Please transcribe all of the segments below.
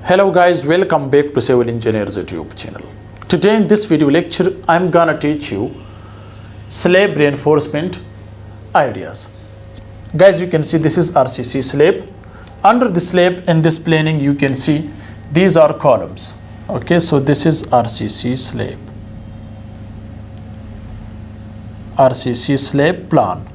Hello guys, welcome back to Civil Engineers YouTube channel. Today in this video lecture, I'm gonna teach you slab reinforcement ideas. Guys, you can see this is RCC slab. Under the slab in this planing, you can see these are columns. Okay, so this is RCC slab. RCC slab plan.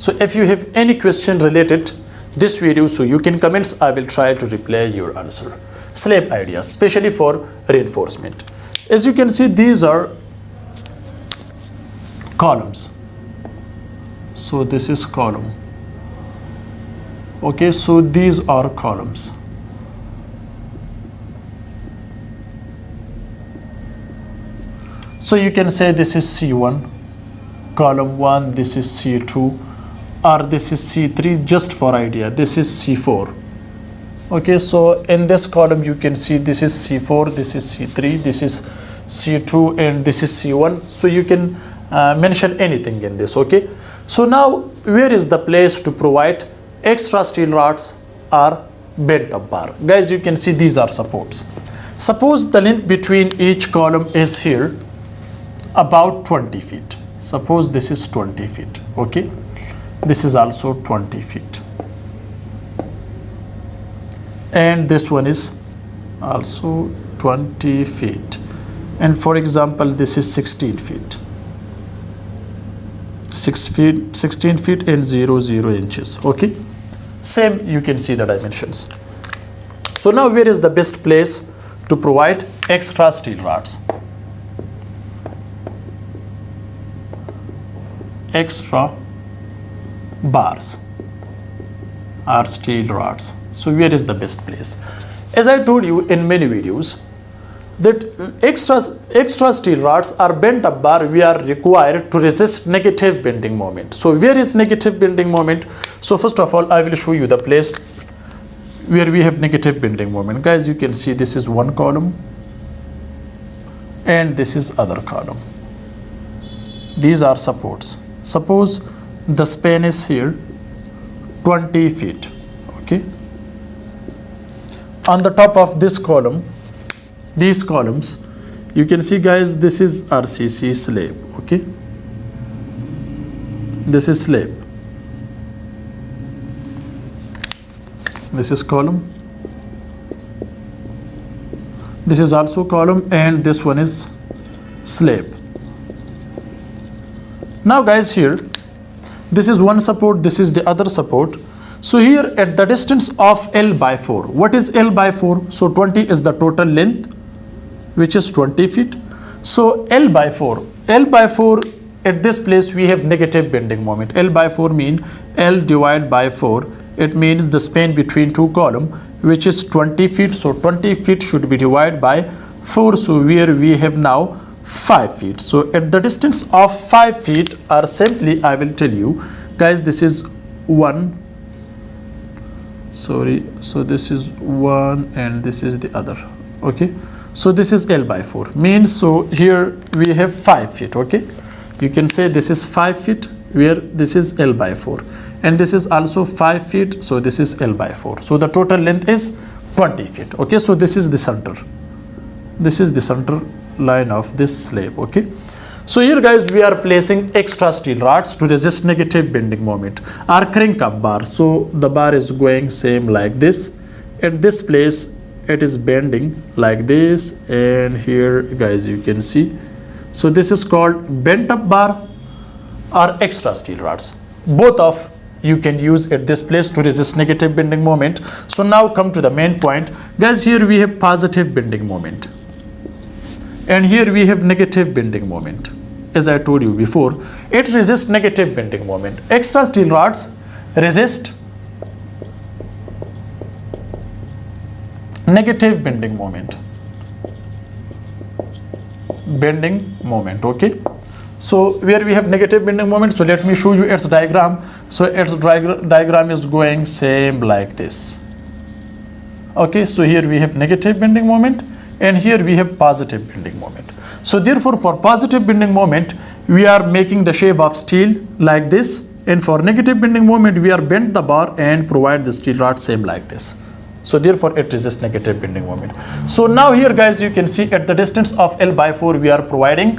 So if you have any question related this video, so you can comments, I will try to reply your answer. Slab ideas, especially for reinforcement. As you can see, these are columns. So this is column. Okay, so these are columns. So you can say this is C1, column 1, this is C2, or this is C3, just for idea, this is C4. Okay, so in this column you can see this is C4, this is C3, this is C2, and this is C1. So you can mention anything in this. Okay, so now where is the place to provide extra steel rods or bent up bar? Guys, you can see these are supports. Suppose the length between each column is here about 20 feet. Suppose this is 20 feet. Okay, this is also 20 feet, and this one is also 20 feet, and for example this is 16 feet, 16 feet and 0 inches. Okay, same, you can see the dimensions. So now where is the best place to provide extra steel rods? Extra bars or steel rods. So where is the best place? As I told you in many videos that extra steel rods or bent up bar we are required to resist negative bending moment. So where is negative bending moment? So first of all, I will show you the place where we have negative bending moment. Guys, you can see this is one column and this is other column. These are supports. Suppose the span is here 20 feet. Okay, on the top of this column, these columns, you can see guys, this is RCC slab. Okay, this is slab, this is column, this is also column, and this one is slab. Now guys, here this is one support, this is the other support. So here at the distance of L by 4, what is L by 4? So 20 is the total length, which is 20 feet. So L by 4 at this place we have negative bending moment. L by 4 mean L divided by 4. It means the span between two columns, which is 20 feet. So 20 feet should be divided by 4. So where we have now 5 feet. So at the distance of 5 feet, or simply I will tell you guys, this is 1, sorry, so this is 1 and this is the other. Okay, so this is L by 4 means, so here we have 5 feet. Okay, you can say this is 5 feet, where this is L by 4, and this is also 5 feet, so this is L by 4. So the total length is 20 feet. Okay, so this is the center, this is the center line of this slab. Okay, so here guys we are placing extra steel rods to resist negative bending moment or crank up bar. So the bar is going same like this. At this place it is bending like this, and here guys you can see, so this is called bent up bar or extra steel rods. Both of you can use at this place to resist negative bending moment. So now come to the main point guys. Here we have positive bending moment, and here we have negative bending moment. As I told you before, it resists negative bending moment. Extra steel rods resist negative bending moment. Okay, so where we have negative bending moment, so let me show you its diagram. So its diagram is going same like this. Okay, so here we have negative bending moment, and here we have positive bending moment. So therefore for positive bending moment we are making the shape of steel like this, and for negative bending moment we are bend the bar and provide the steel rod same like this. So therefore it resists negative bending moment. So now here guys you can see at the distance of L/4 we are providing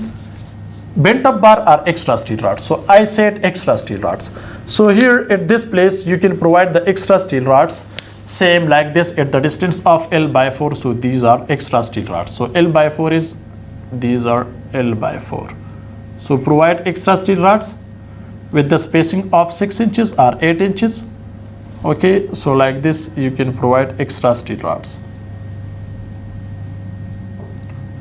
bent up bar or extra steel rods. So I said extra steel rods. So here at this place you can provide the extra steel rods same like this at the distance of L/4. So these are extra steel rods. So L/4 is, these are L/4. So provide extra steel rods with the spacing of 6 inches or 8 inches. Okay, so like this you can provide extra steel rods.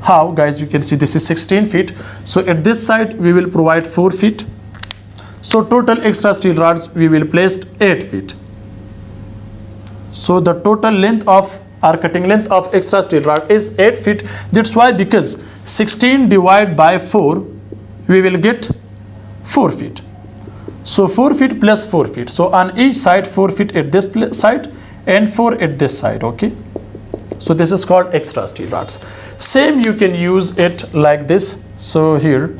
How guys, you can see this is 16 feet. So at this side we will provide 4 feet. So total extra steel rods we will place 8 feet. So the total length of or cutting length of extra steel rod is 8 feet. That's why, because 16 divided by 4 we will get 4 feet. So 4 feet plus 4 feet. So on each side 4 feet at this side and 4 at this side. Okay. So this is called extra steel rods. Same you can use it like this. So here,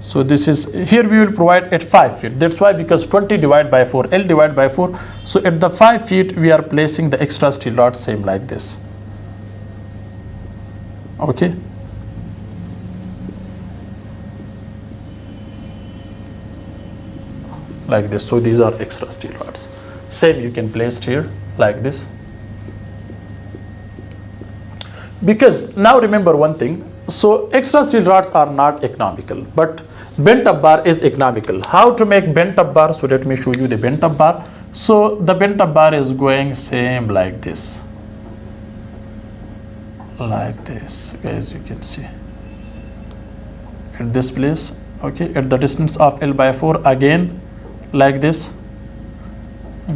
so this is, here we will provide at 5 feet. That's why, because 20 divided by 4, L divided by 4. So at the 5 feet we are placing the extra steel rod same like this. Okay. Like this. So these are extra steel rods. Same you can place it here like this. Because now remember one thing, so extra steel rods are not economical, but bent up bar is economical. How to make bent up bar? So let me show you the bent up bar. So the bent up bar is going same like this. Like this, guys, you can see. At this place, okay, at the distance of L/4, again like this.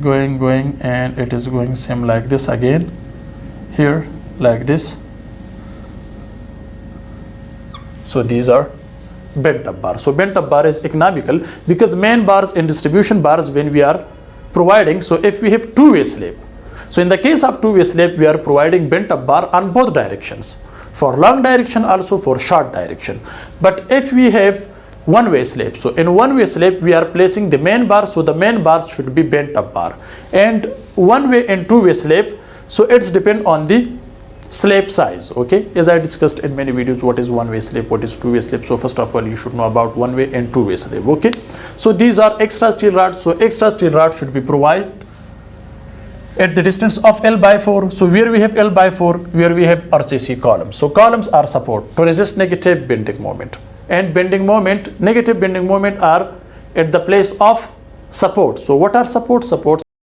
Going, and it is going same like this again. Here, like this. So these are bent up bar. So bent up bar is economical, because main bars and distribution bars when we are providing, so if we have two-way slab, so in the case of two-way slab we are providing bent up bar on both directions, for long direction also for short direction. But if we have one-way slab, so in one-way slab we are placing the main bar, so the main bar should be bent up bar. And one-way and two-way slab, so it's depend on the slab size. Okay, as I discussed in many videos, what is one-way slab, what is two-way slab. So first of all you should know about one-way and two-way slab. Okay, so these are extra steel rods. So extra steel rod should be provided at the distance of L/4. So where we have L/4, where we have RCC columns. So columns are support to resist negative bending moment, and bending moment, negative bending moment are at the place of support. So what are support? Supports